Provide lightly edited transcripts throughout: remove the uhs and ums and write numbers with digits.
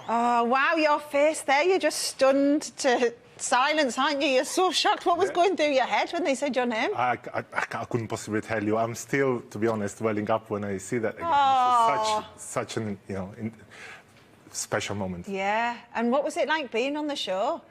Oh, wow, your face there, you're just stunned to silence, aren't you? You're so shocked. What was going through your head when they said your name? I couldn't possibly tell you. I'm still, to be honest, welling up when I see that again. Oh. It's such an, special moment. Yeah. And what was it like being on the show?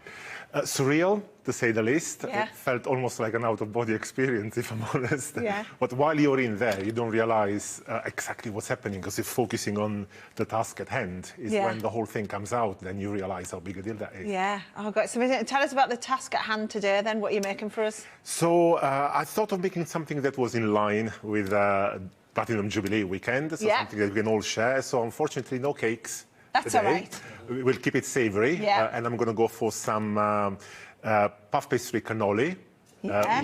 Surreal, to say the least. Yeah. It felt almost like an out-of-body experience, if I'm honest. Yeah. But while you're in there, you don't realise exactly what's happening, because if focusing on the task at hand is when the whole thing comes out, then you realise how big a deal that is. Yeah. Oh, God. So tell us about the task at hand today, then. What are you making for us? So I thought of making something that was in line with Platinum Jubilee weekend, so something that we can all share. So unfortunately, no cakes. That's today. all right. We'll keep it savoury, and I'm going to go for some puff pastry cannoli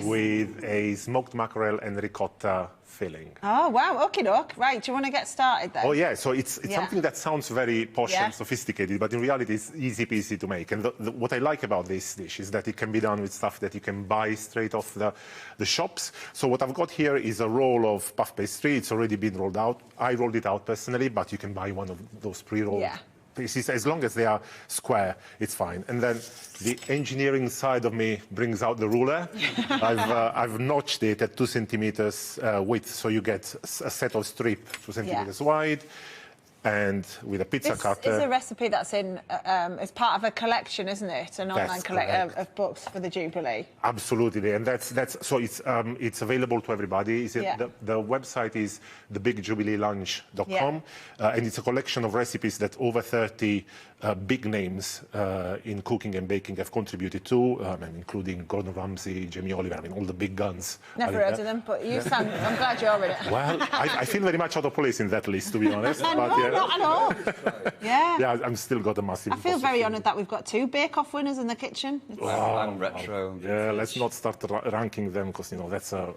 with a smoked mackerel and ricotta filling. Oh, wow. Okie doke. Right, do you want to get started then? Oh, yeah. So it's something that sounds very posh and sophisticated, but in reality it's easy peasy to make. And what I like about this dish is that it can be done with stuff that you can buy straight off the shops. So what I've got here is a roll of puff pastry. It's already been rolled out. I rolled it out personally, but you can buy one of those pre-rolled pieces. As long as they are square, it's fine. And then the engineering side of me brings out the ruler. I've notched it at 2 centimeters width, so you get a set of strip 2 centimeters wide, and with a pizza cutter. This is a recipe that's in as part of a collection, isn't it? An online collection of books for the Jubilee. Absolutely, and that's so it's available to everybody. The website is thebigjubileelunch.com, and it's a collection of recipes that over 30 big names in cooking and baking have contributed to, including Gordon Ramsay, Jamie Oliver, all the big guns. Never heard of them, but you sound, I'm glad you're in it. Well, I feel very much out of place in that list, to be honest. Not at all. Yeah, I'm still got a massive... I feel very honoured that we've got 2 bake-off winners in the kitchen. And retro. Yeah, let's not start ranking them, because, that's a...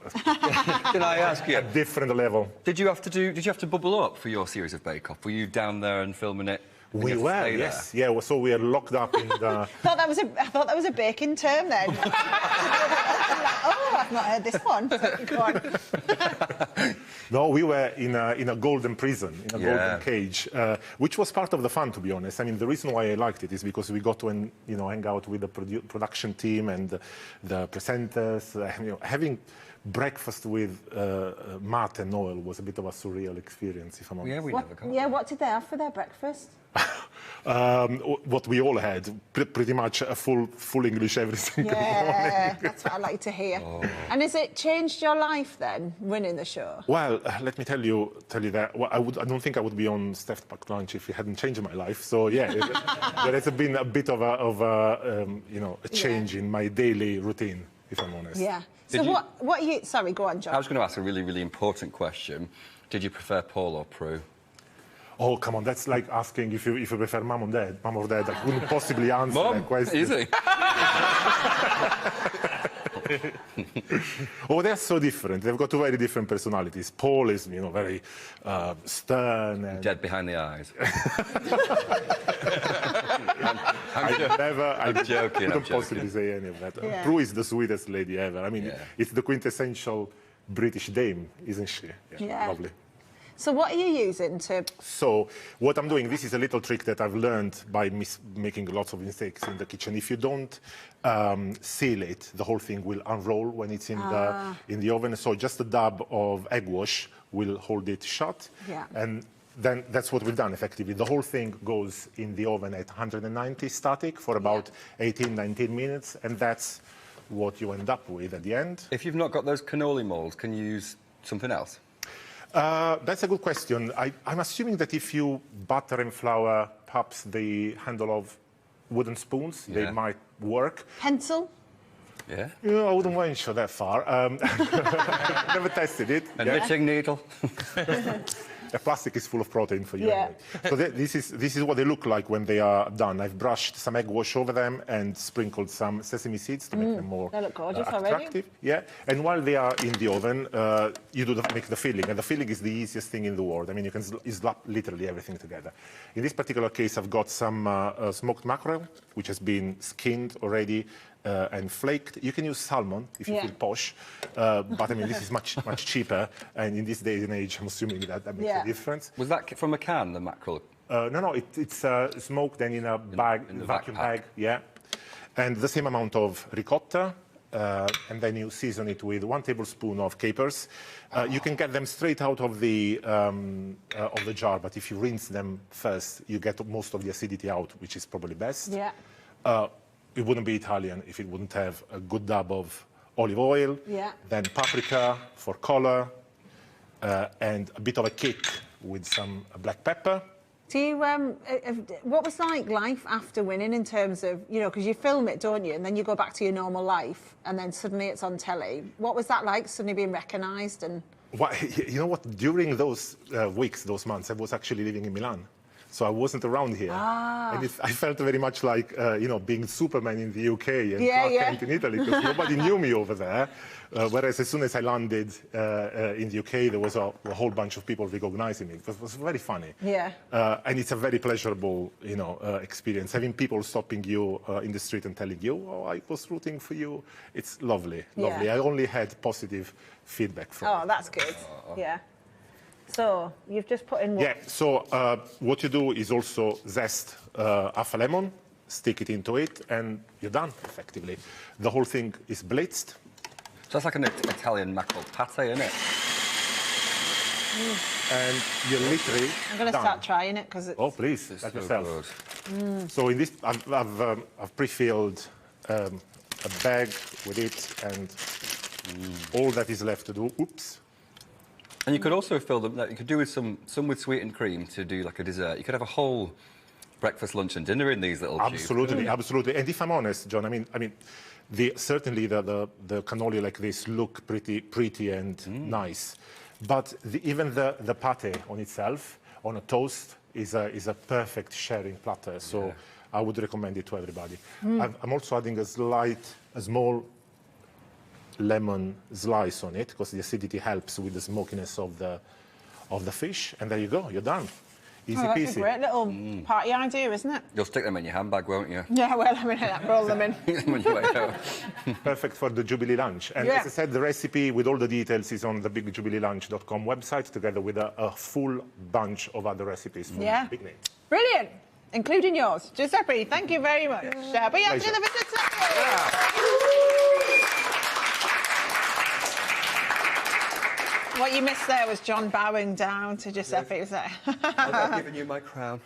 Can I ask you? A different level. Did you have to bubble up for your series of bake-off? Were you down there and filming it? We were, yes. Yeah, so we are locked up in the... I thought that was a baking term then. I've not heard this one. Go on. No, we were in a golden prison, in a golden cage, which was part of the fun, to be honest. I mean, the reason why I liked it is because we got to, hang out with the production team and the presenters. Having breakfast with Matt and Noel was a bit of a surreal experience, if I'm honest. Yeah, we never got. Yeah, what did they have for their breakfast? What we all had, pretty much a full English every single morning. That's what I like to hear. Oh. And has it changed your life then, winning the show? Well, let me tell you that I don't think I would be on Steph's Packed Lunch if it hadn't changed my life. So yeah, there has been a bit of a change in my daily routine, if I'm honest. Yeah. So what are you... Sorry, go on, John. I was going to ask a really, really important question. Did you prefer Paul or Prue? Oh, come on, that's like asking if you prefer mum or dad. I couldn't possibly answer that question. Easy. Oh, they're so different. They've got 2 very different personalities. Paul is, very stern and... Dead behind the eyes. I'm joking. I couldn't possibly say any of that. Yeah. Prue is the sweetest lady ever. I mean, it's the quintessential British dame, isn't she? Yeah. Lovely. So what are you using to... So what I'm doing, this is a little trick that I've learned by making lots of mistakes in the kitchen. If you don't seal it, the whole thing will unroll when it's in the oven. So just a dab of egg wash will hold it shut. Yeah. And then that's what we've done, effectively. The whole thing goes in the oven at 190 static for about 18, 19 minutes, and that's what you end up with at the end. If you've not got those cannoli molds, can you use something else? That's a good question. I'm assuming that if you butter and flour perhaps the handle of wooden spoons, they might work. Pencil? Yeah. I wouldn't venture that far. Never tested it. A knitting needle? The plastic is full of protein for you. Yeah. Anyway. So this is what they look like when they are done. I've brushed some egg wash over them and sprinkled some sesame seeds to make them more they look gorgeous attractive. Already. Yeah. And while they are in the oven, you make the filling, and the filling is the easiest thing in the world. I mean, you can slap literally everything together. In this particular case, I've got some smoked mackerel, which has been skinned already, and flaked. You can use salmon if you feel posh, but I mean, this is much cheaper, and in this day and age, I'm assuming that makes a difference. Was that from a can, the mackerel? No, it's smoked and in a bag, in the vacuum backpack. bag, yeah. And the same amount of ricotta, and then you season it with 1 tablespoon of capers. You can get them straight out of the jar, but if you rinse them first, you get most of the acidity out, which is probably best. Yeah. It wouldn't be Italian if it wouldn't have a good dab of olive oil, then paprika for color, and a bit of a kick with some black pepper. Do you, what was life after winning in terms of, you know, because you film it, don't you, and then you go back to your normal life, and then suddenly it's on telly. What was that like, suddenly being recognised? And Well, you know what? During those weeks, those months, I was actually living in Milan. So I wasn't around here. And I felt very much like, you know, being Superman in the UK and Clark Kent in Italy, because nobody knew me over there. Whereas as soon as I landed in the UK, there was a whole bunch of people recognizing me. It was very funny. Yeah. And it's a very pleasurable, you know, experience. Having people stopping you in the street and telling you, oh, I was rooting for you. It's lovely, lovely. I only had positive feedback from it. Oh, that's good. Yeah. So, you've just put in what? Yeah, so what you do is also zest half a lemon, stick it into it, and you're done, effectively. The whole thing is blitzed. So that's like an Italian mackerel pate, isn't it? And you're literally I'm going to start trying it, because it's... Oh, please, It's let so yourself. good. So in this, I've pre-filled a bag with it, and all that is left to do, oops. And you could also fill them, you could do with some with sweetened cream to do like a dessert. You could have a whole breakfast, lunch and dinner in these little tubes. Absolutely, absolutely. And if I'm honest, John, I mean, certainly the cannoli like this look pretty and nice, but even the pate on itself, on a toast, is a perfect sharing platter. So I would recommend it to everybody. I'm also adding a small lemon slice on it, because the acidity helps with the smokiness of the fish. And there you go, you're done. Easy peasy. That's a great little party idea, isn't it? You'll stick them in your handbag, won't you? Yeah, well, I mean, roll them in. When you wait out. Perfect for the Jubilee Lunch. And as I said, the recipe with all the details is on the bigjubileelunch.com website, together with a full bunch of other recipes from big names. Brilliant, including yours. Giuseppe, thank you very much. But yeah, to the visit. What you missed there was John bowing down to Giuseppe. Was there? I've given you my crown.